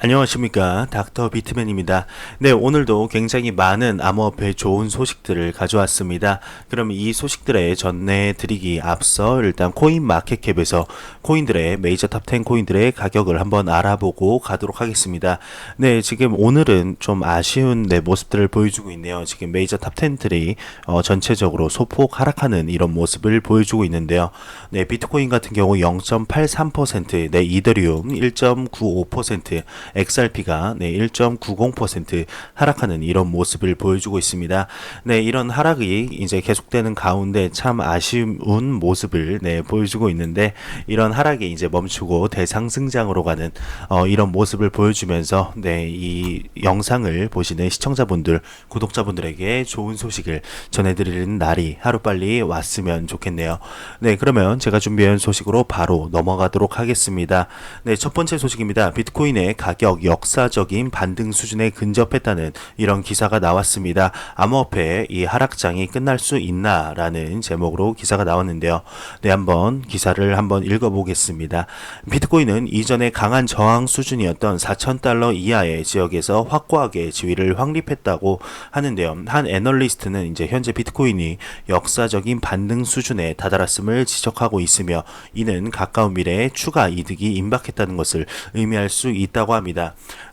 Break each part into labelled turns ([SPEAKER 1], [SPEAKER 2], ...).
[SPEAKER 1] 안녕하십니까, 닥터 비트맨입니다. 네, 오늘도 굉장히 많은 암호화폐 좋은 소식들을 가져왔습니다. 그럼 이 소식들에 전해드리기 앞서 일단 코인 마켓캡에서 코인들의 메이저 탑 10 코인들의 가격을 한번 알아보고 가도록 하겠습니다. 네, 지금 오늘은 좀 아쉬운 모습들을 보여주고 있네요. 지금 메이저 탑 10들이 전체적으로 소폭 하락하는 이런 모습을 보여주고 있는데요. 네, 비트코인 같은 경우 0.83%, 네, 이더리움 1.95%, XRP가 1.90% 하락하는 이런 모습을 보여주고 있습니다. 네, 이런 하락이 이제 계속되는 가운데 참 아쉬운 모습을 보여주고 있는데, 이런 하락이 이제 멈추고 대상승장으로 가는 이런 모습을 보여주면서 이 영상을 보시는 시청자분들, 구독자분들에게 좋은 소식을 전해드리는 날이 하루빨리 왔으면 좋겠네요. 네, 그러면 제가 준비한 소식으로 바로 넘어가도록 하겠습니다. 네, 첫 번째 소식입니다. 비트코인의 가격 역사적인 반등 수준에 근접했다는 이런 기사가 나왔습니다. 암호화폐의 이 하락장이 끝날 수 있나라는 제목으로 기사가 나왔는데요. 네, 한번 기사를 한번 읽어보겠습니다. 비트코인은 이전에 강한 저항 수준이었던 4,000달러 이하의 지역에서 확고하게 지위를 확립했다고 하는데요. 한 애널리스트는 이제 현재 비트코인이 역사적인 반등 수준에 다다랐음을 지적하고 있으며, 이는 가까운 미래에 추가 이득이 임박했다는 것을 의미할 수 있다고 합니다.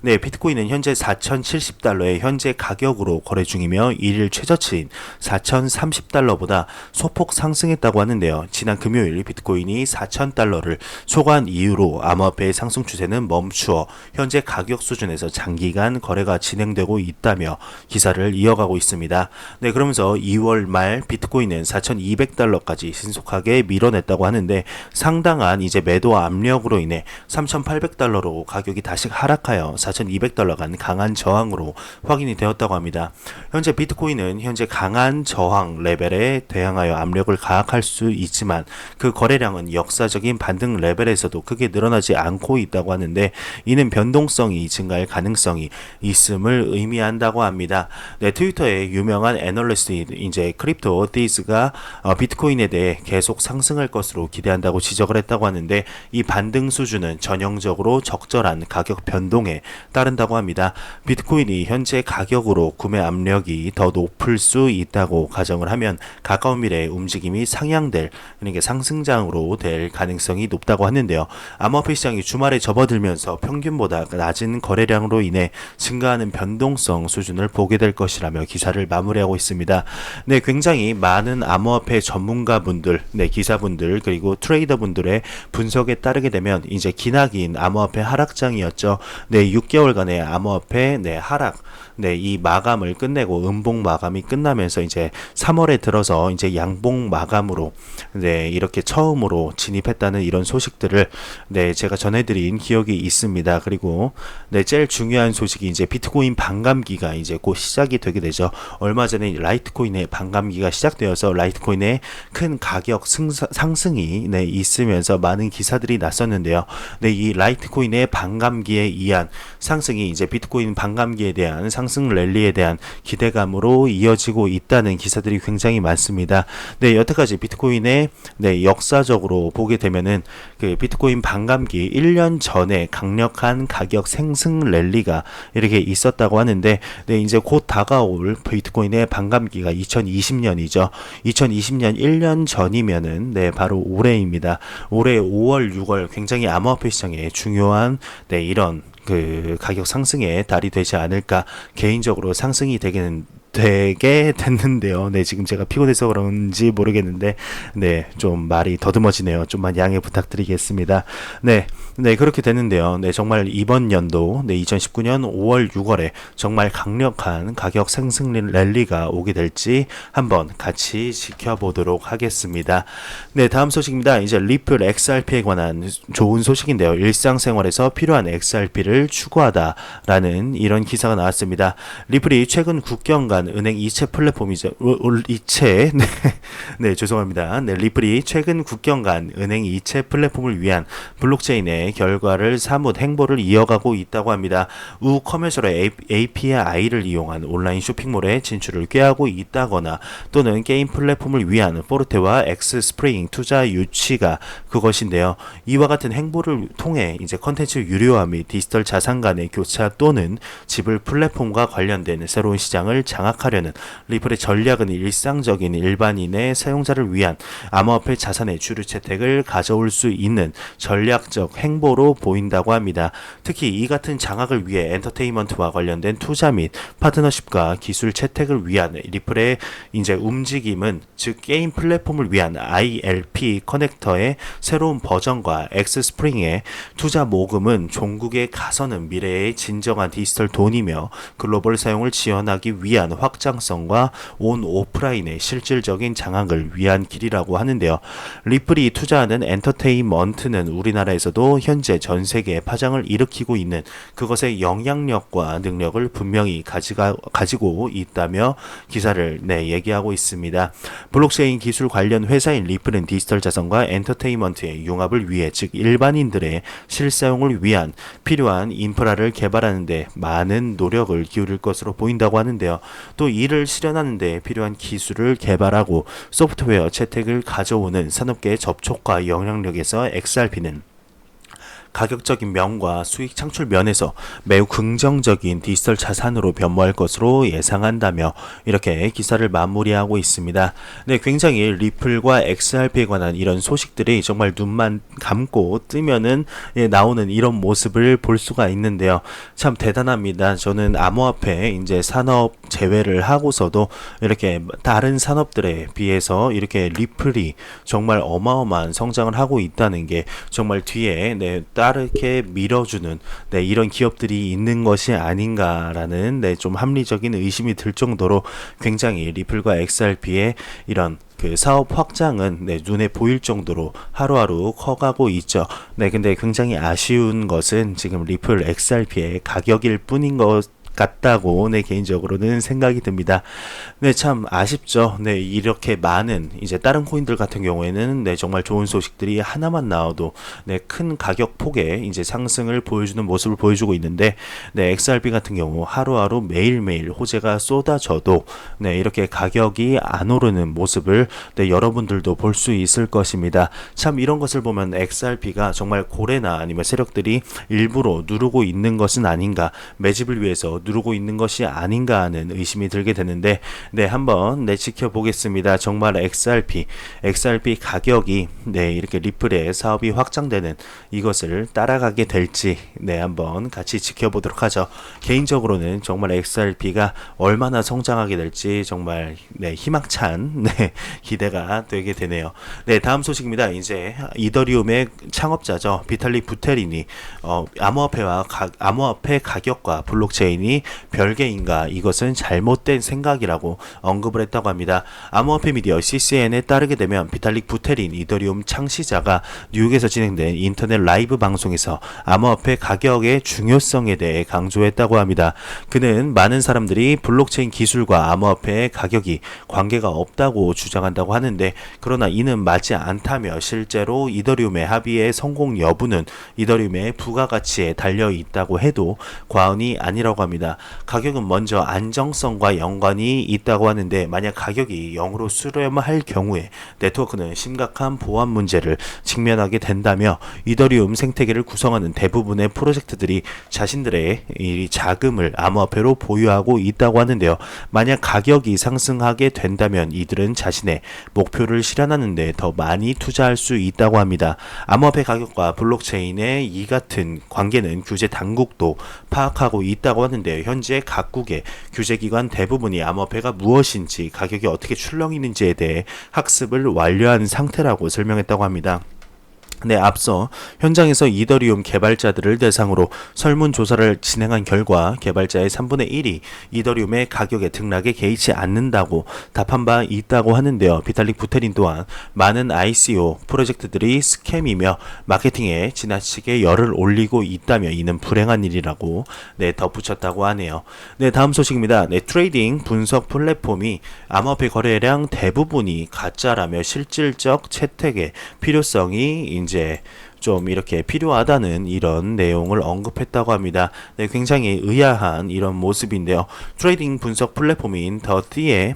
[SPEAKER 1] 네, 비트코인은 현재 4,070달러의 현재 가격으로 거래 중이며 일일 최저치인 4,030달러보다 소폭 상승했다고 하는데요. 지난 금요일 비트코인이 4,000달러를 초과한 이후로 암호화폐의 상승 추세는 멈추어 현재 가격 수준에서 장기간 거래가 진행되고 있다며 기사를 이어가고 있습니다. 네, 그러면서 2월 말 비트코인은 4,200달러까지 신속하게 밀어냈다고 하는데, 상당한 이제 매도 압력으로 인해 3,800달러로 가격이 다시 하락하여 4,200달러 간 강한 저항으로 확인이 되었다고 합니다. 현재 비트코인은 현재 강한 저항 레벨에 대항하여 압력을 가학할 수 있지만, 그 거래량은 역사적인 반등 레벨에서도 크게 늘어나지 않고 있다고 하는데, 이는 변동성이 증가할 가능성이 있음을 의미한다고 합니다. 네, 트위터의 유명한 애널리스트 이제 크립토 디스가 비트코인에 대해 계속 상승할 것으로 기대한다고 지적을 했다고 하는데, 이 반등 수준은 전형적으로 적절한 가격 변동에 따른다고 합니다. 비트코인이 현재 가격으로 구매 압력이 더 높을 수 있다고 가정을 하면 가까운 미래에 움직임이 상향될, 그러니까 상승장으로 될 가능성이 높다고 하는데요. 암호화폐 시장이 주말에 접어들면서 평균보다 낮은 거래량으로 인해 증가하는 변동성 수준을 보게 될 것이라며 기사를 마무리하고 있습니다. 네, 굉장히 많은 암호화폐 전문가분들, 기사분들, 그리고 트레이더분들의 분석에 따르게 되면 이제 기나긴 암호화폐 하락장이었죠. 6개월간의 암호화폐 하락, 이 마감을 끝내고 음봉 마감이 끝나면서 이제 3월에 들어서 이제 양봉 마감으로 이렇게 처음으로 진입했다는 이런 소식들을 제가 전해드린 기억이 있습니다. 그리고 제일 중요한 소식이 이제 비트코인 반감기가 이제 곧 시작이 되게 되죠. 얼마 전에 라이트코인의 반감기가 시작되어서 라이트코인의 큰 가격 상승이 있으면서 많은 기사들이 났었는데요. 이 라이트코인의 반감기에 의한 상승이 이제 비트코인 반감기에 대한 상승 랠리에 대한 기대감으로 이어지고 있다는 기사들이 굉장히 많습니다. 여태까지 비트코인의 역사적으로 보게 되면은 그 비트코인 반감기 1년 전에 강력한 가격 상승 랠리가 이렇게 있었다고 하는데, 이제 곧 다가올 비트코인의 반감기가 2020년이죠. 2020년 1년 전이면은 바로 올해입니다. 올해 5월, 6월 굉장히 암호화폐 시장에 중요한 이런 그 가격 상승의 달이 되지 않을까, 개인적으로 상승이 되게 됐는데요. 지금 제가 피곤해서 그런지 모르겠는데, 좀 말이 더듬어지네요. 좀만 양해 부탁드리겠습니다. 그렇게 됐는데요. 정말 이번 연도, 2019년 5월, 6월에 정말 강력한 가격 상승 랠리가 오게 될지 한번 같이 지켜보도록 하겠습니다. 다음 소식입니다. 이제 리플 XRP에 관한 좋은 소식인데요. 일상생활에서 필요한 XRP를 추구하다라는 이런 기사가 나왔습니다. 리플이 최근 국경간 국경간 은행 이체 플랫폼이죠. 이체 네, 네 죄송합니다. 네, 리플이 최근 국경간 은행 이체 플랫폼을 위한 블록체인의 결과를 사뭇 행보를 이어가고 있다고 합니다. 커머셜의 API를 이용한 온라인 쇼핑몰에 진출을 꾀하고 있다거나 또는 게임 플랫폼을 위한 포르테와 엑스스프링 투자 유치가 그것인데요. 이와 같은 행보를 통해 이제 컨텐츠 유료화 및 디지털 자산 간의 교차 또는 지불 플랫폼과 관련된 새로운 시장을 장악하려는 리플의 전략은 일상적인 일반인의 사용자를 위한 암호화폐 자산의 주류 채택을 가져올 수 있는 전략적 행보로 보인다고 합니다. 특히 이 같은 장악을 위해 엔터테인먼트와 관련된 투자 및 파트너십과 기술 채택을 위한 리플의 이제 움직임은 즉 게임 플랫폼을 위한 ILP 커넥터의 새로운 버전과 엑스스프링의 투자 모금은 종국에 가서는 미래의 진정한 디지털 돈이며 글로벌 사용을 지원하기 위한 확장성과 온 오프라인의 실질적인 장악을 위한 길이라고 하는데요. 리플이 투자하는 엔터테인먼트는 우리나라에서도 현재 전 세계에 파장을 일으키고 있는 그것의 영향력과 능력을 분명히 가지고 있다며 기사를 얘기하고 있습니다. 블록체인 기술 관련 회사인 리플은 디지털 자산과 엔터테인먼트의 융합을 위해 즉 일반인들의 실사용을 위한 필요한 인프라를 개발하는 데 많은 노력을 기울일 것으로 보인다고 하는데요. 또 이를 실현하는 데 필요한 기술을 개발하고 소프트웨어 채택을 가져오는 산업계의 접촉과 영향력에서 XRP는 가격적인 면과 수익 창출 면에서 매우 긍정적인 디지털 자산으로 변모할 것으로 예상한다며 이렇게 기사를 마무리하고 있습니다. 네, 굉장히 리플과 XRP에 관한 이런 소식들이 정말 눈만 감고 뜨면은 나오는 이런 모습을 볼 수가 있는데요. 참 대단합니다. 저는 암호화폐 이제 산업 제외를 하고서도 이렇게 다른 산업들에 비해서 이렇게 리플이 정말 어마어마한 성장을 하고 있다는 게 정말 뒤에 따르게 밀어주는 이런 기업들이 있는 것이 아닌가라는 좀 합리적인 의심이 들 정도로 굉장히 리플과 XRP의 이런 그 사업 확장은 눈에 보일 정도로 하루하루 커가고 있죠. 근데 굉장히 아쉬운 것은 지금 리플 XRP의 가격일 뿐인 것 같다고 개인적으로는 생각이 듭니다. 참 아쉽죠. 이렇게 많은 이제 다른 코인들 같은 경우에는 정말 좋은 소식들이 하나만 나와도 큰 가격 폭의 이제 상승을 보여주는 모습을 보여주고 있는데 XRP 같은 경우 하루하루 매일매일 호재가 쏟아져도 이렇게 가격이 안 오르는 모습을 여러분들도 볼 수 있을 것입니다. 참 이런 것을 보면 XRP가 정말 고래나 아니면 세력들이 일부러 누르고 있는 것은 아닌가, 매집을 위해서 누르고 있는 것이 아닌가 하는 의심이 들게 되는데 한번 지켜보겠습니다. 정말 XRP 가격이 이렇게 리플의 사업이 확장되는 이것을 따라가게 될지 한번 같이 지켜보도록 하죠. 개인적으로는 정말 XRP가 얼마나 성장하게 될지 정말 희망찬 기대가 되게 되네요. 다음 소식입니다. 이제 이더리움의 창업자죠. 비탈릭 부테린이 암호화폐 가격과 블록체인이 별개인가, 이것은 잘못된 생각이라고 언급을 했다고 합니다. 암호화폐 미디어 CCN에 따르게 되면 비탈릭 부테린 이더리움 창시자가 뉴욕에서 진행된 인터넷 라이브 방송에서 암호화폐 가격의 중요성에 대해 강조했다고 합니다. 그는 많은 사람들이 블록체인 기술과 암호화폐의 가격이 관계가 없다고 주장한다고 하는데, 그러나 이는 맞지 않다며 실제로 이더리움의 합의의 성공 여부는 이더리움의 부가가치에 달려 있다고 해도 과언이 아니라고 합니다. 가격은 먼저 안정성과 연관이 있다고 하는데, 만약 가격이 0으로 수렴할 경우에 네트워크는 심각한 보안 문제를 직면하게 된다며 이더리움 생태계를 구성하는 대부분의 프로젝트들이 자신들의 이 자금을 암호화폐로 보유하고 있다고 하는데요. 만약 가격이 상승하게 된다면 이들은 자신의 목표를 실현하는 데 더 많이 투자할 수 있다고 합니다. 암호화폐 가격과 블록체인의 이 같은 관계는 규제 당국도 파악하고 있다고 하는데, 현재 각국의 규제기관 대부분이 암호화폐가 무엇인지, 가격이 어떻게 출렁이는지에 대해 학습을 완료한 상태라고 설명했다고 합니다. 네, 앞서 현장에서 이더리움 개발자들을 대상으로 설문조사를 진행한 결과 개발자의 3분의 1이 이더리움의 가격의 등락에 개의치 않는다고 답한 바 있다고 하는데요. 비탈릭 부테린 또한 많은 ICO 프로젝트들이 스캠이며 마케팅에 지나치게 열을 올리고 있다며 이는 불행한 일이라고 덧붙였다고 하네요. 네, 다음 소식입니다. 네, 트레이딩 분석 플랫폼이 암호화폐 거래량 대부분이 가짜라며 실질적 채택의 필요성이 이제 좀 이렇게 필요하다는 이런 내용을 언급했다고 합니다. 네, 굉장히 의아한 이런 모습인데요. 트레이딩 분석 플랫폼인 더타이의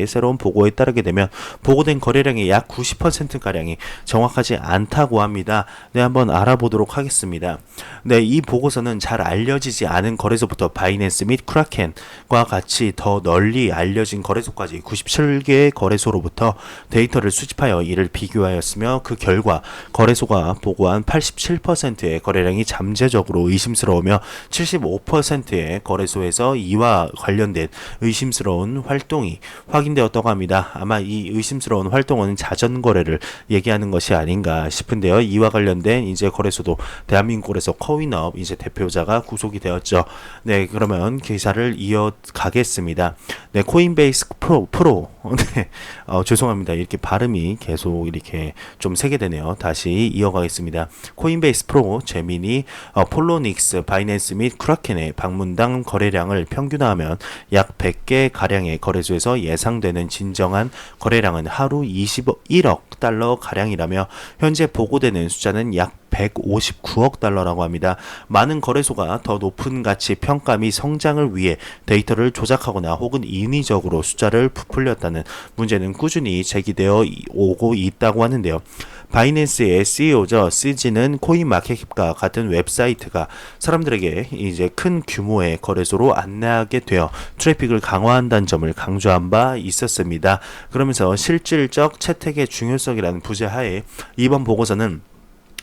[SPEAKER 1] 새로운 보고에 따르게 되면 보고된 거래량의 약 90%가량이 정확하지 않다고 합니다. 네, 한번 알아보도록 하겠습니다. 네, 이 보고서는 잘 알려지지 않은 거래소부터 바이낸스 및 크라켄과 같이 더 널리 알려진 거래소까지 97개의 거래소로부터 데이터를 수집하여 이를 비교하였으며 그 결과 거래소가 보고한 87%의 거래량이 잠재적으로 의심스러우며 75%의 거래소에서 이와 관련된 의심스러운 활동이 확인되었다고 합니다. 아마 이 의심스러운 활동은 자전거래를 얘기하는 것이 아닌가 싶은데요. 이와 관련된 이제 거래소도 대한민국 거래소 코인업 이제 대표자가 구속이 되었죠. 네, 그러면 기사를 이어가겠습니다. 네, 코인베이스 프로. 네, 죄송합니다. 이렇게 발음이 계속 이렇게 좀 세게 되네요. 다시 이어가겠습니다. 코인베이스 프로, 제미니, 폴로닉스, 바이낸스 및 크라켄의 방문당 거래량을 평균화하면 약 100개 가량의 거래소에서 예상되는 진정한 거래량은 하루 21억 달러 가량이라며 현재 보고되는 숫자는 약 159억 달러라고 합니다. 많은 거래소가 더 높은 가치 평가 및 성장을 위해 데이터를 조작하거나 혹은 인위적으로 숫자를 부풀렸다는 문제는 꾸준히 제기되어 오고 있다고 하는데요. 바이낸스의 CEO죠. 시지는 코인마켓과 같은 웹사이트가 사람들에게 이제 큰 규모의 거래소로 안내하게 되어 트래픽을 강화한다는 점을 강조한 바 있었습니다. 그러면서 실질적 채택의 중요성이라는 부제하에 이번 보고서는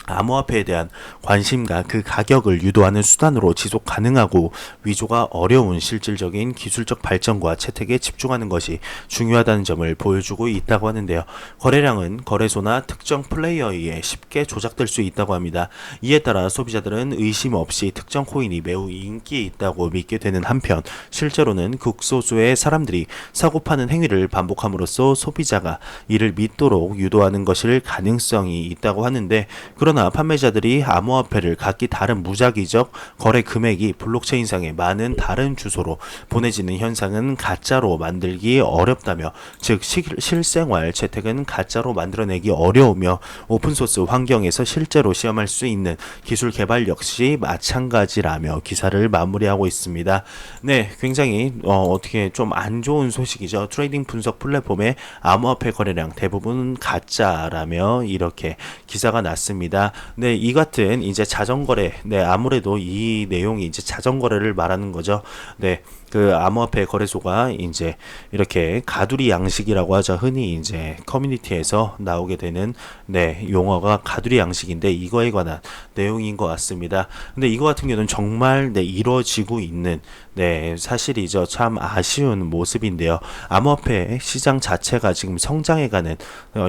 [SPEAKER 1] 암호화폐에 대한 관심과 그 가격을 유도하는 수단으로 지속 가능하고 위조가 어려운 실질적인 기술적 발전과 채택에 집중하는 것이 중요하다는 점을 보여주고 있다고 하는데요. 거래량은 거래소나 특정 플레이어에 의해 쉽게 조작될 수 있다고 합니다. 이에 따라 소비자들은 의심 없이 특정 코인이 매우 인기 있다고 믿게 되는 한편 실제로는 극소수의 사람들이 사고파는 행위를 반복함으로써 소비자가 이를 믿도록 유도하는 것일 가능성이 있다고 하는데 그러나 판매자들이 암호화폐를 각기 다른 무작위적 거래 금액이 블록체인상의 많은 다른 주소로 보내지는 현상은 가짜로 만들기 어렵다며 즉 실생활 채택은 가짜로 만들어내기 어려우며 오픈소스 환경에서 실제로 시험할 수 있는 기술 개발 역시 마찬가지라며 기사를 마무리하고 있습니다. 네, 굉장히 어떻게 좀 안 좋은 소식이죠. 트레이딩 분석 플랫폼의 암호화폐 거래량 대부분 가짜라며 이렇게 기사가 났습니다. 네, 이 같은 이제 자전거래, 네, 아무래도 이 내용이 이제 자전거래를 말하는 거죠. 네, 그 암호화폐 거래소가 이제 이렇게 가두리 양식이라고 하죠. 흔히 이제 커뮤니티에서 나오게 되는 네, 용어가 가두리 양식인데 이거에 관한 내용인 것 같습니다. 근데 이거 같은 경우는 정말 네, 이루어지고 있는 네, 사실이죠. 참 아쉬운 모습인데요. 암호화폐 시장 자체가 지금 성장해가는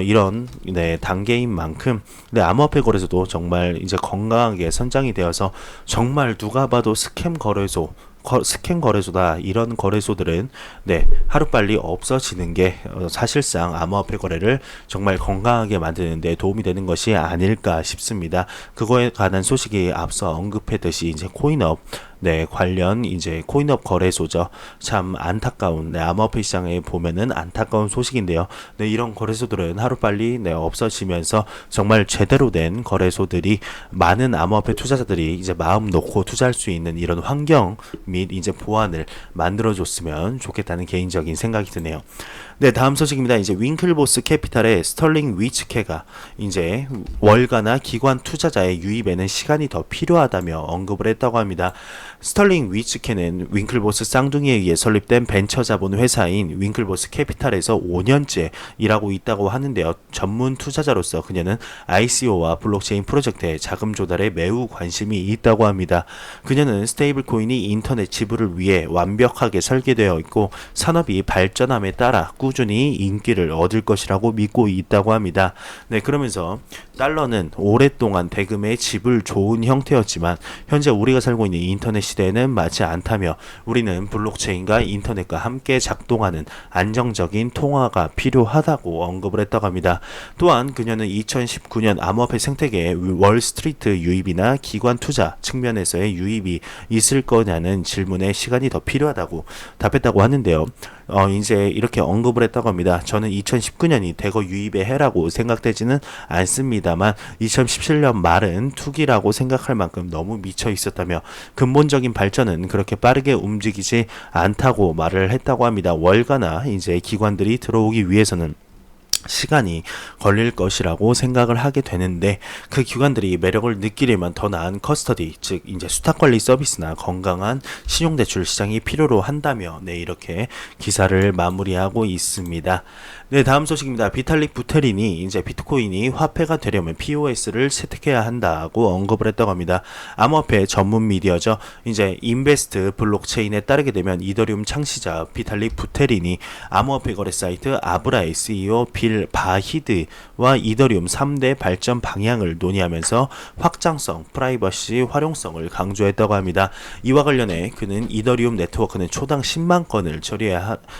[SPEAKER 1] 이런 네, 단계인 만큼 네, 암호화폐 거래소도 정말 이제 건강하게 선장이 되어서 정말 누가 봐도 스캠 거래소다 이런 거래소들은 네, 하루빨리 없어지는 게 사실상 암호화폐 거래를 정말 건강하게 만드는 데 도움이 되는 것이 아닐까 싶습니다. 그거에 관한 소식이 앞서 언급했듯이 이제 코인업 네, 관련 이제 코인업 거래소죠. 참 안타까운 네, 암호화폐 시장에 보면은 안타까운 소식인데요. 네, 이런 거래소들은 하루빨리 네, 없어지면서 정말 제대로 된 거래소들이 많은 암호화폐 투자자들이 이제 마음 놓고 투자할 수 있는 이런 환경 및 이제 보안을 만들어줬으면 좋겠다는 개인적인 생각이 드네요. 네, 다음 소식입니다. 이제 윙클보스 캐피탈의 스털링 위츠케가 이제 월가나 기관 투자자의 유입에는 시간이 더 필요하다며 언급을 했다고 합니다. 스털링 위츠케는 윙클보스 쌍둥이에 의해 설립된 벤처 자본 회사인 윙클보스 캐피탈에서 5년째 일하고 있다고 하는데요. 전문 투자자로서 그녀는 ICO와 블록체인 프로젝트의 자금 조달에 매우 관심이 있다고 합니다. 그녀는 스테이블 코인이 인터넷 지불을 위해 완벽하게 설계되어 있고 산업이 발전함에 따라 꾸준히 인기를 얻을 것이라고 믿고 있다고 합니다. 네, 그러면서 달러는 오랫동안 대금의 지불 좋은 형태였지만 현재 우리가 살고 있는 인터넷 시대에는 맞지 않다며 우리는 블록체인과 인터넷과 함께 작동하는 안정적인 통화가 필요하다고 언급을 했다고 합니다. 또한 그녀는 2019년 암호화폐 생태계에 월스트리트 유입이나 기관 투자 측면에서의 유입이 있을 거냐는 질문에 시간이 더 필요하다고 답했다고 하는데요. 이제 이렇게 언급을 했다고 합니다. 저는 2019년이 대거 유입의 해라고 생각되지는 않습니다만 2017년 말은 투기라고 생각할 만큼 너무 미쳐 있었다며 근본적인 발전은 그렇게 빠르게 움직이지 않다고 말을 했다고 합니다. 월가나 이제 기관들이 들어오기 위해서는 시간이 걸릴 것이라고 생각을 하게 되는데 그 기관들이 매력을 느끼려면 더 나은 커스터디, 즉 이제 수탁 관리 서비스나 건강한 신용대출 시장이 필요로 한다며 네, 이렇게 기사를 마무리하고 있습니다. 네, 다음 소식입니다. 비탈릭 부테린이 이제 비트코인이 화폐가 되려면 POS를 채택해야 한다고 언급을 했다고 합니다. 암호화폐 전문 미디어죠. 이제 인베스트 블록체인에 따르게 되면 이더리움 창시자 비탈릭 부테린이 암호화폐 거래 사이트 아브라의 CEO 빌 바히드와 이더리움 3대 발전 방향을 논의하면서 확장성, 프라이버시, 활용성을 강조했다고 합니다. 이와 관련해 그는 이더리움 네트워크는 초당 10만 건을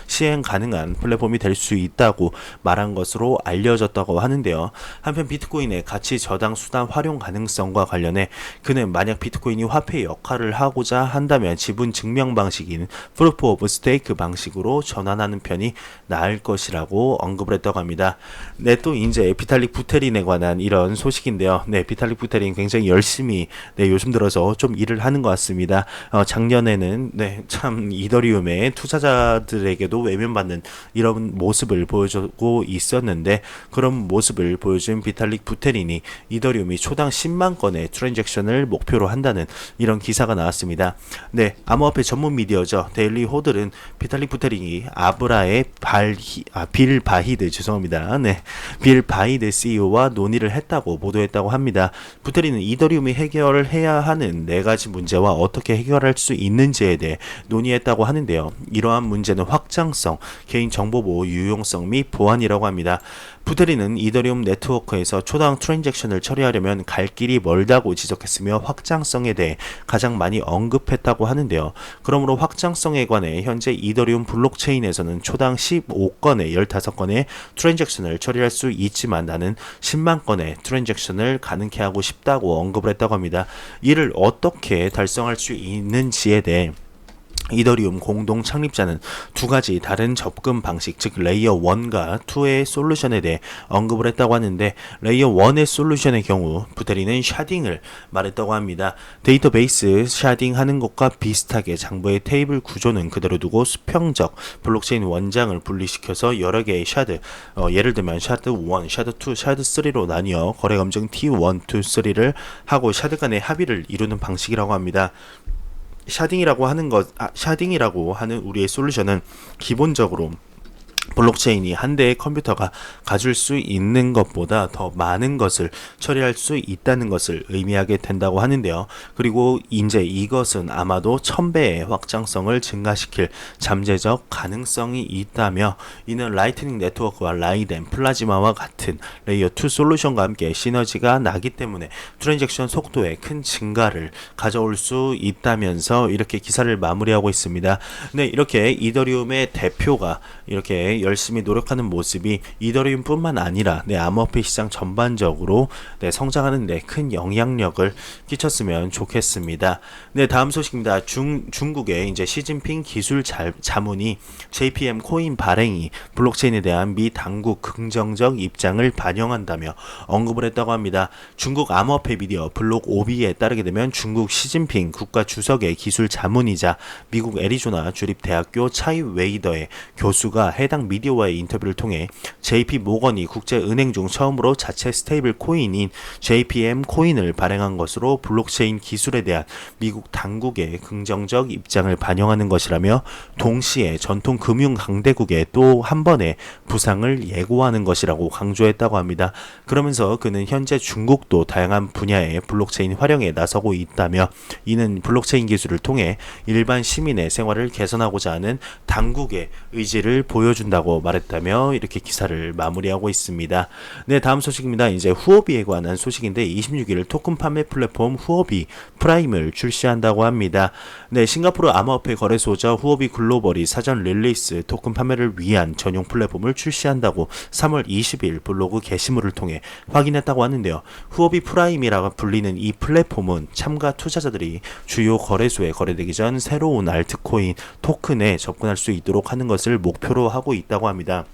[SPEAKER 1] 시행 가능한 플랫폼이 될 수 있다고 말한 것으로 알려졌다고 하는데요. 한편 비트코인의 가치 저당 수단 활용 가능성과 관련해 그는 만약 비트코인이 화폐 역할을 하고자 한다면 지분 증명 방식인 프루프 오브 스테이크 방식으로 전환하는 편이 나을 것이라고 언급을 했다고 합니다. 네, 또 이제 비탈릭 부테린에 관한 이런 소식인데요. 네, 비탈릭 부테린 굉장히 열심히 요즘 들어서 좀 일을 하는 것 같습니다. 작년에는 참 이더리움의 투자자들에게도 외면받는 이런 모습을 보여주고 있었는데 그런 모습을 보여준 비탈릭 부테린이 이더리움이 초당 10만 건의 트랜잭션을 목표로 한다는 이런 기사가 나왔습니다. 네, 암호화폐 전문 미디어죠. 데일리 호들은 비탈릭 부테린이 아브라의 빌 바히드 빌 바히드 CEO와 논의를 했다고 보도했다고 합니다. 부테린은 이더리움이 해결을 해야 하는 4가지 문제와 어떻게 해결할 수 있는지에 대해 논의했다고 하는데요. 이러한 문제는 확장성, 개인정보보호 유용성 및 보안이라고 합니다. 부테린은 이더리움 네트워크에서 초당 트랜잭션을 처리하려면 갈 길이 멀다고 지적했으며 확장성에 대해 가장 많이 언급했다고 하는데요. 그러므로 확장성에 관해 현재 이더리움 블록체인에서는 초당 15건에 15건의 트랜잭션을 처리할 수 있지만 나는 10만 건의 트랜잭션을 가능케 하고 싶다고 언급을 했다고 합니다. 이를 어떻게 달성할 수 있는지에 대해 이더리움 공동 창립자는 2가지 다른 접근 방식, 즉 레이어 1과 2의 솔루션에 대해 언급을 했다고 하는데 레이어 1의 솔루션의 경우 부테린은 샤딩을 말했다고 합니다. 데이터베이스 샤딩하는 것과 비슷하게 장부의 테이블 구조는 그대로 두고 수평적 블록체인 원장을 분리시켜서 여러 개의 샤드, 예를 들면 샤드 1, 샤드 2, 샤드 3로 나뉘어 거래 검증 T1, 2, 3를 하고 샤드 간의 합의를 이루는 방식이라고 합니다. 샤딩이라고 하는 우리의 솔루션은 기본적으로 블록체인이 한 대의 컴퓨터가 가질 수 있는 것보다 더 많은 것을 처리할 수 있다는 것을 의미하게 된다고 하는데요. 그리고 이제 이것은 아마도 1000배의 확장성을 증가시킬 잠재적 가능성이 있다며 이는 라이트닝 네트워크와 라이덴, 플라즈마와 같은 레이어 2 솔루션과 함께 시너지가 나기 때문에 트랜잭션 속도에 큰 증가를 가져올 수 있다면서 이렇게 기사를 마무리하고 있습니다. 네, 이렇게 이더리움의 대표가 이렇게 열심히 노력하는 모습이 이더리움뿐만 아니라 암호화폐 시장 전반적으로 성장하는 데 큰 영향력을 끼쳤으면 좋겠습니다. 네, 다음 소식입니다. 중국의 이제 시진핑 기술 자문이 JPM 코인 발행이 블록체인에 대한 미 당국 긍정적 입장을 반영한다며 언급을 했다고 합니다. 중국 암호화폐 미디어 블록 오비에 따르게 되면 중국 시진핑 국가 주석의 기술 자문이자 미국 애리조나 주립대학교 차이 웨이더의 교수가 해당 해당 미디어와의 인터뷰를 통해 JP 모건이 국제은행 중 처음으로 자체 스테이블 코인인 JPM 코인을 발행한 것으로 블록체인 기술에 대한 미국 당국의 긍정적 입장을 반영하는 것이라며 동시에 전통 금융 강대국의 또 한 번의 부상을 예고하는 것이라고 강조했다고 합니다. 그러면서 그는 현재 중국도 다양한 분야의 블록체인 활용에 나서고 있다며 이는 블록체인 기술을 통해 일반 시민의 생활을 개선하고자 하는 당국의 의지를 보여준다고 말했다며 이렇게 기사를 마무리하고 있습니다. 네, 다음 소식입니다. 이제 후오비에 관한 소식인데 26일 토큰 판매 플랫폼 후오비 프라임을 출시한다고 합니다. 네, 싱가포르 암호화폐 거래소자 후오비 글로벌이 사전 릴리스 토큰 판매를 위한 전용 플랫폼을 출시한다고 3월 20일 블로그 게시물을 통해 확인했다고 하는데요. 후오비 프라임이라고 불리는 이 플랫폼은 참가 투자자들이 주요 거래소에 거래되기 전 새로운 알트코인 토큰에 접근할 수 있도록 하는 것을 목표로 하고 있다고 합니다.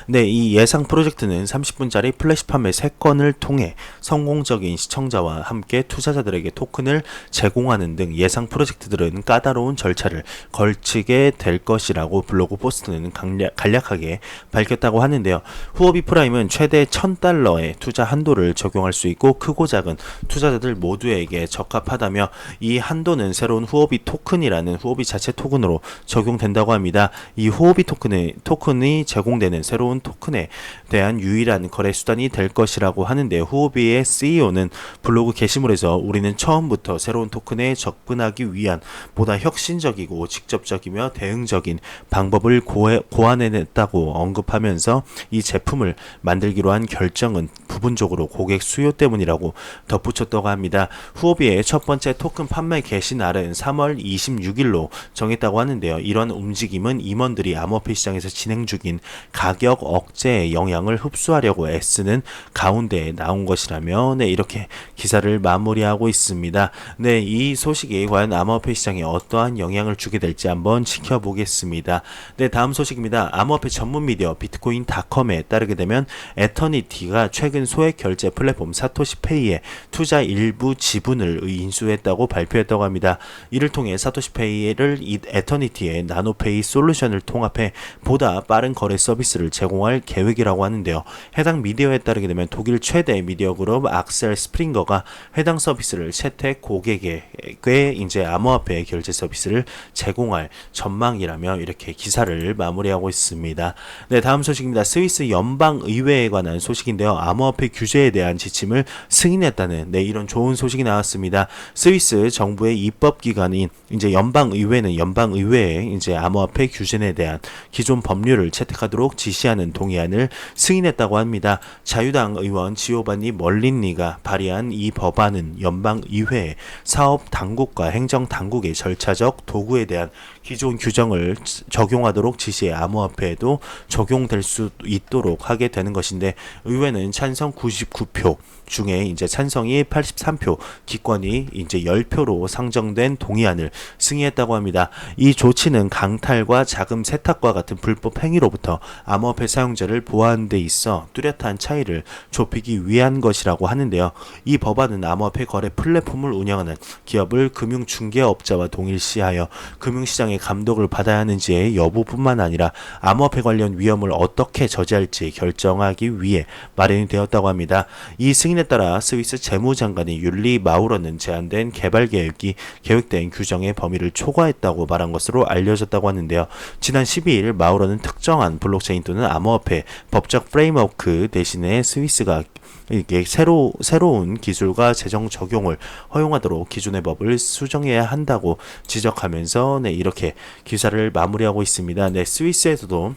[SPEAKER 1] 네, 이 예상 프로젝트는 30분짜리 플래시 판매 3건을 통해 성공적인 시청자와 함께 투자자들에게 토큰을 제공하는 등 예상 프로젝트들은 까다로운 절차를 걸치게 될 것이라고 블로그 포스트는 간략하게 밝혔다고 하는데요. 후오비 프라임은 최대 $1,000의 투자 한도를 적용할 수 있고 크고 작은 투자자들 모두에게 적합하다며 이 한도는 새로운 후오비 토큰이라는 후오비 자체 토큰으로 적용된다고 합니다. 이 후오비 토큰이 제공되는 새로운 토큰에 대한 유일한 거래 수단이 될 것이라고 하는데 후오비의 CEO는 블로그 게시물에서 우리는 처음부터 새로운 토큰에 접근하기 위한 보다 혁신적이고 직접적이며 대응적인 방법을 고안해냈다고 언급하면서 이 제품을 만들기로 한 결정은 부분적으로 고객 수요 때문이라고 덧붙였다고 합니다. 후오비의 첫 번째 토큰 판매 개시 날은 3월 26일로 정했다고 하는데요. 이런 움직임은 임원들이 암호화폐 시장에서 진행 중인 가격 억제의 영향을 흡수하려고 애쓰는 가운데 나온 것이라며 이렇게 기사를 마무리하고 있습니다. 네, 이 소식이 과연 암호화폐 시장에 어떠한 영향을 주게 될지 한번 지켜보겠습니다. 네, 다음 소식입니다. 암호화폐 전문 미디어 비트코인닷컴에 따르게 되면 에터니티가 최근 소액 결제 플랫폼 사토시페이에 투자 일부 지분을 인수했다고 발표했다고 합니다. 이를 통해 사토시페이를 에터니티의 나노페이 솔루션을 통합해 보다 빠른 거래 서비스를 제공할 계획이라고 하는데요. 해당 미디어에 따르게 되면 독일 최대 미디어 그룹 악셀 스프링거가 해당 서비스를 채택 고객에게 이제 암호화폐 결제 서비스를 제공할 전망이라며 이렇게 기사를 마무리하고 있습니다. 네, 다음 소식입니다. 스위스 연방의회에 관한 소식인데요. 암호화폐 규제에 대한 지침을 승인했다는 이런 좋은 소식이 나왔습니다. 스위스 정부의 입법기관인 이제 연방의회는 연방의회에 이제 암호화폐 규제에 대한 기존 법률을 채택하도록 지시하는 동의안을 승인했다고 합니다. 자유당 의원 지오바니 멀린니가 발의한 이 법안은 연방의회에 사업 당국과 행정 당국의 절차적 도구에 대한 기존 규정을 적용하도록 지시해 암호화폐에도 적용될 수 있도록 하게 되는 것인데 의회는 찬성 99표 중에 이제 찬성이 83표, 기권이 이제 10표로 상정된 동의안을 승인했다고 합니다. 이 조치는 강탈과 자금 세탁과 같은 불법 행위로부터 암호화폐 사용자를 보호하는 데 있어 뚜렷한 차이를 좁히기 위한 것이라고 하는데요. 이 법안은 암호화폐 거래 플랫폼을 운영하는 기업을 금융중개업자와 동일시하여 금융시장의 감독을 받아야 하는지의 여부뿐만 아니라 암호화폐 관련 위험을 어떻게 저지할지 결정하기 위해 마련이 되었다고 합니다. 이 승인에 따라 스위스 재무장관이 율리 마우러는 제한된 개발 계획이 계획된 규정의 범위를 초과했다고 말한 것으로 알려졌다고 하는데요. 지난 12일 마우러는 특정한 블록체인 또는 암호화폐 법적 프레임워크 대신에 스위스가 이게 새로운 기술과 재정 적용을 허용하도록 기존의 법을 수정해야 한다고 지적하면서 이렇게 기사를 마무리하고 있습니다. 스위스에서도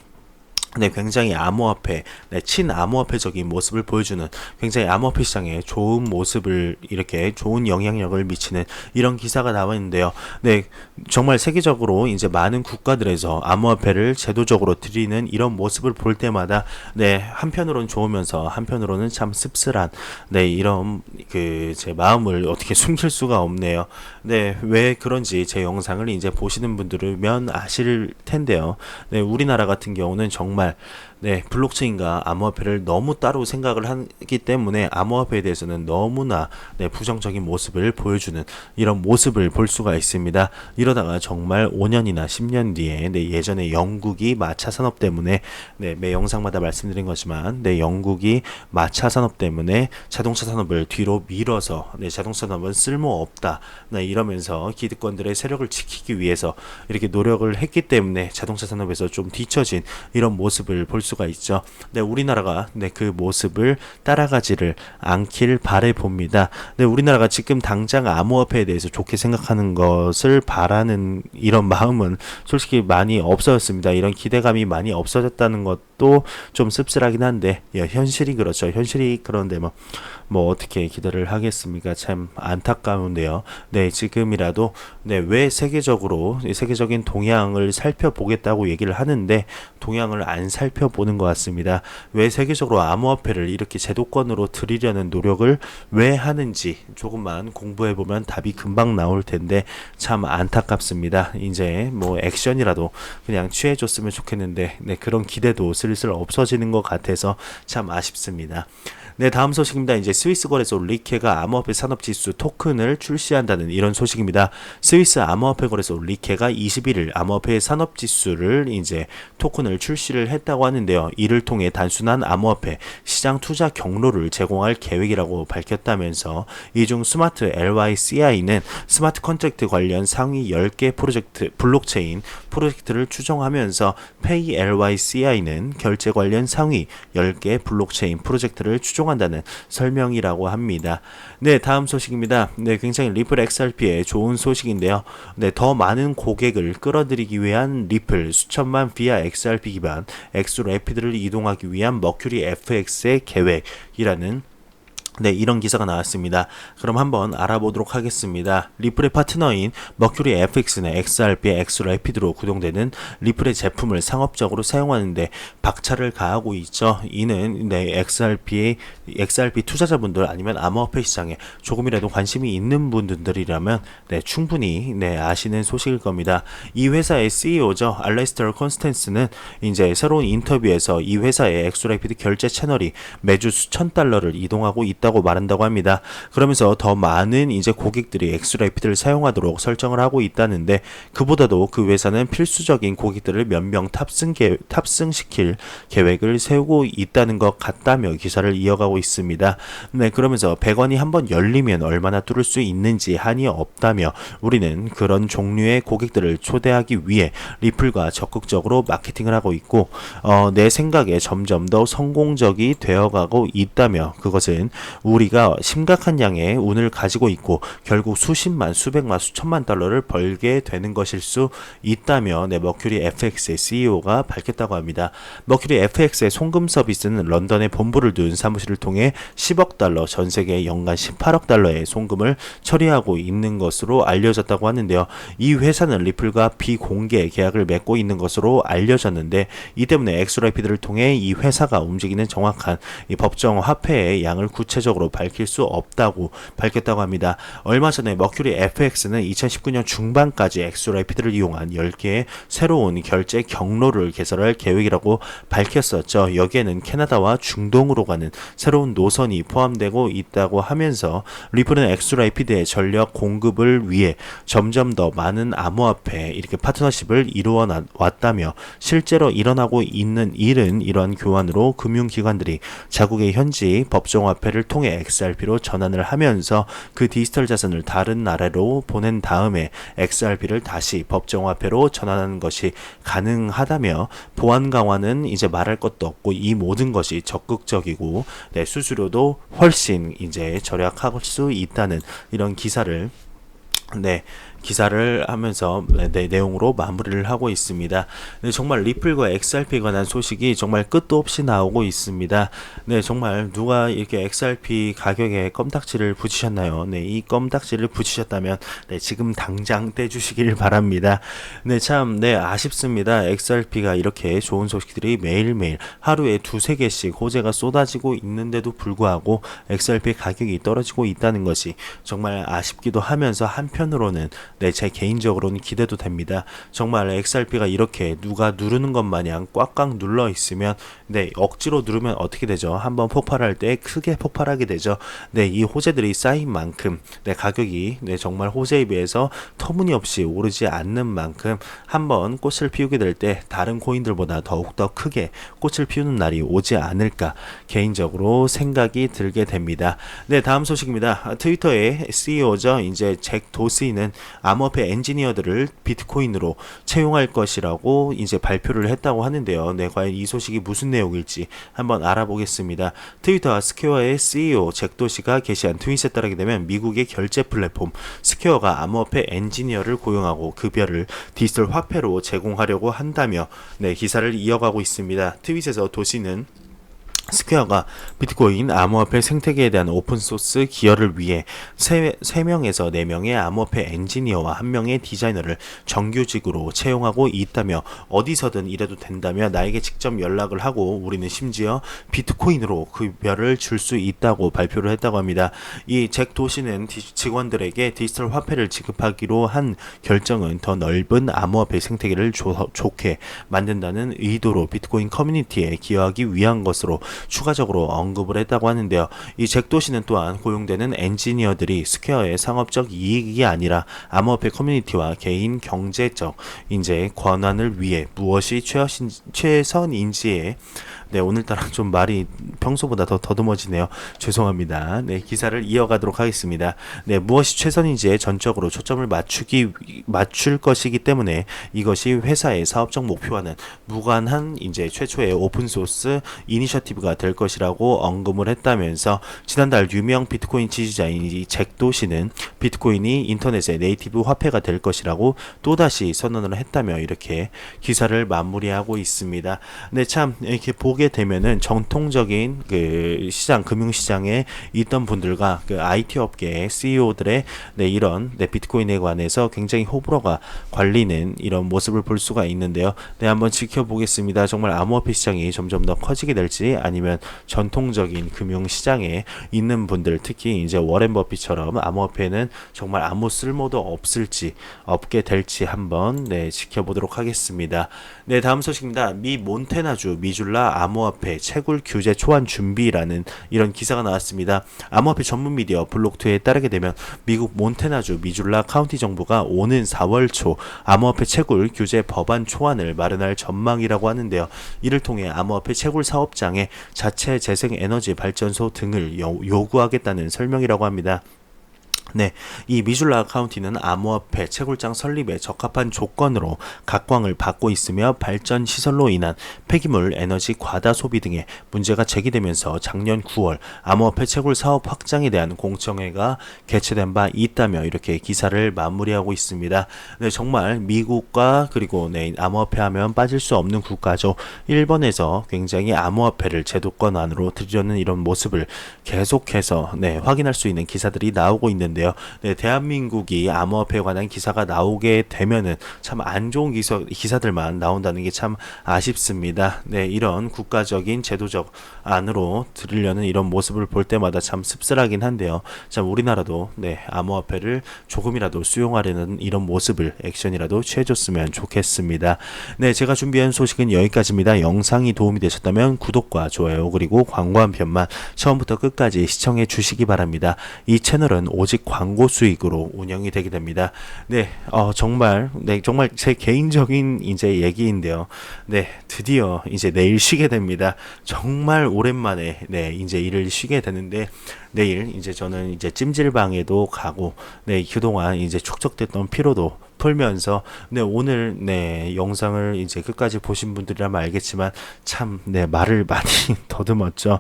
[SPEAKER 1] 굉장히 암호화폐, 친암호화폐적인 모습을 보여주는 굉장히 암호화폐 시장에 좋은 모습을 이렇게 좋은 영향력을 미치는 이런 기사가 나와 있는데요. 정말 세계적으로 이제 많은 국가들에서 암호화폐를 제도적으로 들이는 이런 모습을 볼 때마다 한편으로는 좋으면서 한편으로는 참 씁쓸한 이런 제 마음을 어떻게 숨길 수가 없네요. 왜 그런지 제 영상을 이제 보시는 분들이면 아실 텐데요. 우리나라 같은 경우는 정말 네, 블록체인과 암호화폐를 너무 따로 생각을 하기 때문에 암호화폐에 대해서는 너무나 네, 부정적인 모습을 보여주는 이런 모습을 볼 수가 있습니다. 이러다가 정말 5년이나 10년 뒤에 네, 예전에 영국이 마차 산업 때문에 네, 매 영상마다 말씀드린 거지만 네, 영국이 마차 산업 때문에 자동차 산업을 뒤로 밀어서 네, 자동차 산업은 쓸모없다. 네, 이러면서 기득권들의 세력을 지키기 위해서 이렇게 노력을 했기 때문에 자동차 산업에서 좀 뒤처진 이런 모습을 볼 수가 있죠. 네, 우리나라가 네, 그 모습을 따라가지를 않길 바래 봅니다. 네, 우리나라가 지금 당장 암호화폐에 대해서 좋게 생각하는 것을 바라는 이런 마음은 솔직히 많이 없어졌습니다. 이런 기대감이 많이 없어졌다는 것도 좀 씁쓸하긴 한데 현실이 그렇죠. 현실이 그런데 뭐 어떻게 기대를 하겠습니까? 참 안타까운데요. 네, 지금이라도 네, 왜 세계적으로 세계적인 동향을 살펴보겠다고 얘기를 하는데 동향을 안 살펴보는 것 같습니다. 왜 세계적으로 암호화폐를 이렇게 제도권으로 들이려는 노력을 왜 하는지 조금만 공부해보면 답이 금방 나올 텐데 참 안타깝습니다. 이제 뭐 액션이라도 그냥 취해줬으면 좋겠는데 네, 그런 기대도 슬슬 없어지는 것 같아서 참 아쉽습니다. 네, 다음 소식입니다. 이제 스위스 거래소 리케가 암호화폐 산업지수 토큰을 출시한다는 이런 소식입니다. 스위스 암호화폐 거래소 리케가 21일 암호화폐 산업지수를 이제 토큰을 출시를 했다고 하는데요. 이를 통해 단순한 암호화폐 시장 투자 경로를 제공할 계획이라고 밝혔다면서 이중 스마트 LYCI는 스마트 컨트랙트 관련 상위 10개 프로젝트 블록체인 프로젝트를 추종하면서 페이 LYCI는 결제 관련 상위 10개 블록체인 프로젝트를 추종한다는 설명이라고 합니다. 네, 다음 소식입니다. 네, 굉장히 리플 XRP의 좋은 소식인데요. 네, 더 많은 고객을 끌어들이기 위한 리플 수천만 비아 XRP 기반 엑스래피드를 이동하기 위한 머큐리 FX의 계획이라는 네, 이런 기사가 나왔습니다. 그럼 한번 알아보도록 하겠습니다. 리플의 파트너인 머큐리 FX는 XRP의 엑스래피드로 구동되는 리플의 제품을 상업적으로 사용하는데 박차를 가하고 있죠. 이는 네, XRP 투자자분들 아니면 암호화폐 시장에 조금이라도 관심이 있는 분들이라면 네, 충분히 네, 아시는 소식일 겁니다. 이 회사의 CEO죠. 알레스터 콘스텐스는 이제 새로운 인터뷰에서 이 회사의 엑스래피드 결제 채널이 매주 수천 달러를 이동하고 있다고 말한다고 합니다. 그러면서 더 많은 이제 고객들이 엑스래피드를 사용하도록 설정을 하고 있다는데 그보다도 그 회사는 필수적인 고객들을 몇 명 탑승시킬 계획을 세우고 있다는 것 같다며 기사를 이어가고 있습니다. 네, 그러면서 100원이 한번 열리면 얼마나 뚫을 수 있는지 한이 없다며 우리는 그런 종류의 고객들을 초대하기 위해 리플과 적극적으로 마케팅을 하고 있고 내 생각에 점점 더 성공적이 되어가고 있다며 그것은 우리가 심각한 양의 운을 가지고 있고 결국 수십만, 수백만, 수천만 달러를 벌게 되는 것일 수 있다며 네, 머큐리 FX의 CEO가 밝혔다고 합니다. 머큐리 FX의 송금 서비스는 런던에 본부를 둔 사무실을 통해 10억 달러, 전 세계 연간 18억 달러의 송금을 처리하고 있는 것으로 알려졌다고 하는데요. 이 회사는 리플과 비공개 계약을 맺고 있는 것으로 알려졌는데 이 때문에 엑스래피드를 통해 이 회사가 움직이는 정확한 이 법정 화폐의 양을 구체적으로 밝힐 수 없다고 밝혔다고 합니다. 얼마 전에 머큐리 FX는 2019년 중반까지 엑스래피드를 이용한 10개의 새로운 결제 경로를 개설할 계획이라고 밝혔었죠. 여기에는 캐나다와 중동으로 가는 새로운 노선이 포함되고 있다고 하면서 리플은 엑스래피드의 전력 공급을 위해 점점 더 많은 암호화폐 이렇게 파트너십을 이루어 왔다며 실제로 일어나고 있는 일은 이러한 교환으로 금융기관들이 자국의 현지 법정화폐를 통해 XRP로 전환을 하면서 그 디지털 자산을 다른 나라로 보낸 다음에 XRP를 다시 법정화폐로 전환하는 것이 가능하다며 보안 강화는 이제 말할 것도 없고 이 모든 것이 적극적이고 네, 수수료도 훨씬 이제 절약할 수 있다는 이런 기사를 하면서 내용으로 마무리를 하고 있습니다. 네, 정말 리플과 XRP에 관한 소식이 정말 끝도 없이 나오고 있습니다. 네, 정말 누가 이렇게 XRP 가격에 껌딱지를 붙이셨나요? 네, 이 껌딱지를 붙이셨다면 네, 지금 당장 떼주시길 바랍니다. 네, 참 아쉽습니다. XRP가 이렇게 좋은 소식들이 매일매일 하루에 2-3개씩 호재가 쏟아지고 있는데도 불구하고 XRP 가격이 떨어지고 있다는 것이 정말 아쉽기도 하면서 한편 한편으로는 제 개인적으로는 기대도 됩니다. 정말 XRP가 이렇게 누가 누르는 것 마냥 꽉꽉 눌러 있으면 억지로 누르면 어떻게 되죠? 한번 폭발할 때 크게 폭발하게 되죠. 이 호재들이 쌓인 만큼 가격이 정말 호재에 비해서 터무니없이 오르지 않는 만큼 한번 꽃을 피우게 될 때 다른 코인들보다 더욱더 크게 꽃을 피우는 날이 오지 않을까 개인적으로 생각이 들게 됩니다. 다음 소식입니다. 트위터의 CEO죠. 이제 잭 도시는 암호화폐 엔지니어들을 비트코인으로 채용할 것이라고 이제 발표를 했다고 하는데요. 과연 이 소식이 무슨 내용일지 한번 알아보겠습니다. 트위터 스퀘어의 CEO 잭 도시가 게시한 트윗에 따르게 되면 미국의 결제 플랫폼 스퀘어가 암호화폐 엔지니어를 고용하고 급여를 디지털 화폐로 제공하려고 한다며 기사를 이어가고 있습니다. 트윗에서 도시는 스퀘어가 비트코인 암호화폐 생태계에 대한 오픈소스 기여를 위해 3명에서 4명의 암호화폐 엔지니어와 1명의 디자이너를 정규직으로 채용하고 있다며 어디서든 일해도 된다며 나에게 직접 연락을 하고 우리는 심지어 비트코인으로 급여를 줄 수 있다고 발표를 했다고 합니다. 이 잭 도시는 직원들에게 디지털 화폐를 지급하기로 한 결정은 더 넓은 암호화폐 생태계를 좋게 만든다는 의도로 비트코인 커뮤니티에 기여하기 위한 것으로 추가적으로 언급을 했다고 하는데요. 이 잭 도시는 또한 고용되는 엔지니어들이 스퀘어의 상업적 이익이 아니라 암호화폐 커뮤니티와 개인 경제적 권한을 위해 무엇이 최선인지에 오늘따라 좀 말이 평소보다 더 더듬어지네요. 죄송합니다. 기사를 이어가도록 하겠습니다. 무엇이 최선인지에 전적으로 초점을 맞출 것이기 때문에 이것이 회사의 사업적 목표와는 무관한 최초의 오픈소스 이니셔티브가 될 것이라고 언급을 했다면서 지난달 유명 비트코인 지지자인 이 잭 도시는 비트코인이 인터넷의 네이티브 화폐가 될 것이라고 또다시 선언을 했다며 이렇게 기사를 마무리하고 있습니다. 참 이렇게 보게 되면은 정통적인 그 시장 금융시장에 있던 분들과 그 IT 업계의 CEO들의 이런 비트코인에 관해서 굉장히 호불호가 갈리는 이런 모습을 볼 수가 있는데요. 한번 지켜보겠습니다. 정말 암호화폐 시장이 점점 더 커지게 될지 아니면 전통적인 금융시장에 있는 분들 특히 이제 워렌 버핏처럼 암호화폐는 정말 아무 쓸모도 없게 될지 한번 지켜보도록 하겠습니다. 다음 소식입니다. 미 몬태나주 미줄라 암호화폐 채굴 규제 초안 준비라는 이런 기사가 나왔습니다. 암호화폐 전문 미디어 블록2에 따르게 되면 미국 몬태나주 미줄라 카운티 정부가 오는 4월 초 암호화폐 채굴 규제 법안 초안을 마련할 전망이라고 하는데요. 이를 통해 암호화폐 채굴 사업장에 자체 재생에너지 발전소 등을 요구하겠다는 설명이라고 합니다. 이 미줄라 카운티는 암호화폐 채굴장 설립에 적합한 조건으로 각광을 받고 있으며 발전 시설로 인한 폐기물 에너지 과다 소비 등의 문제가 제기되면서 작년 9월 암호화폐 채굴 사업 확장에 대한 공청회가 개최된 바 있다며 이렇게 기사를 마무리하고 있습니다. 정말 미국과 그리고 암호화폐 하면 빠질 수 없는 국가죠. 일본에서 굉장히 암호화폐를 제도권 안으로 들여는 이런 모습을 계속해서 확인할 수 있는 기사들이 나오고 있는데 대한민국이 암호화폐에 관한 기사가 나오게 되면은 참 안 좋은 기사들만 나온다는 게 참 아쉽습니다. 이런 국가적인 제도적 안으로 들으려는 이런 모습을 볼 때마다 참 씁쓸하긴 한데요. 참 우리나라도 암호화폐를 조금이라도 수용하려는 이런 모습을 액션이라도 취해줬으면 좋겠습니다. 제가 준비한 소식은 여기까지입니다. 영상이 도움이 되셨다면 구독과 좋아요 그리고 광고 한 편만 처음부터 끝까지 시청해 주시기 바랍니다. 이 채널은 오직 광고 수익으로 운영이 되게 됩니다. 정말 제 개인적인 얘기인데요. 드디어 내일 쉬게 됩니다. 정말 오랜만에 이제 일을 쉬게 되는데 내일 저는 찜질방에도 가고 그동안 축적됐던 피로도 풀면서 오늘 영상을 끝까지 보신 분들이라면 알겠지만 참 말을 많이 더듬었죠.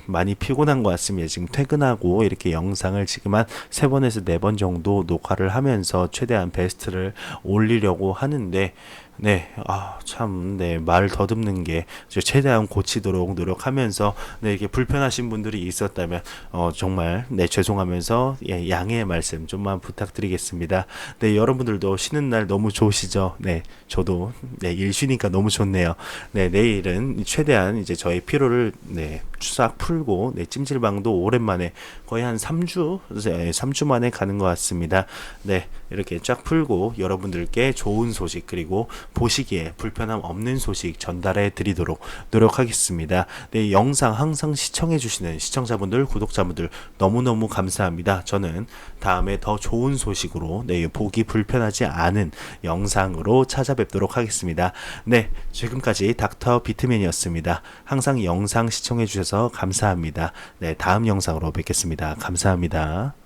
[SPEAKER 1] 많이 피곤한 것 같습니다. 지금 퇴근하고 이렇게 영상을 지금 한 3번에서 4번 정도 녹화를 하면서 최대한 베스트를 올리려고 하는데 네, 참, 네, 말 더듬는 게 최대한 고치도록 노력하면서, 네, 이게 불편하신 분들이 있었다면, 정말, 네, 죄송하면서, 예, 양해의 말씀 좀만 부탁드리겠습니다. 네, 여러분들도 쉬는 날 너무 좋으시죠? 네, 저도, 네, 일 쉬니까 너무 좋네요. 네, 내일은 최대한 이제 저의 피로를, 네, 싹 풀고, 네, 찜질방도 오랜만에 거의 한 3주, 네, 3주 만에 가는 것 같습니다. 네, 이렇게 쫙 풀고 여러분들께 좋은 소식 그리고 보시기에 불편함 없는 소식 전달해 드리도록 노력하겠습니다. 네, 영상 항상 시청해 주시는 시청자분들, 구독자분들 너무너무 감사합니다. 저는 다음에 더 좋은 소식으로 네, 보기 불편하지 않은 영상으로 찾아뵙도록 하겠습니다. 네, 지금까지 닥터 비트맨이었습니다. 항상 영상 시청해 주셔서 감사합니다. 네, 다음 영상으로 뵙겠습니다. 감사합니다.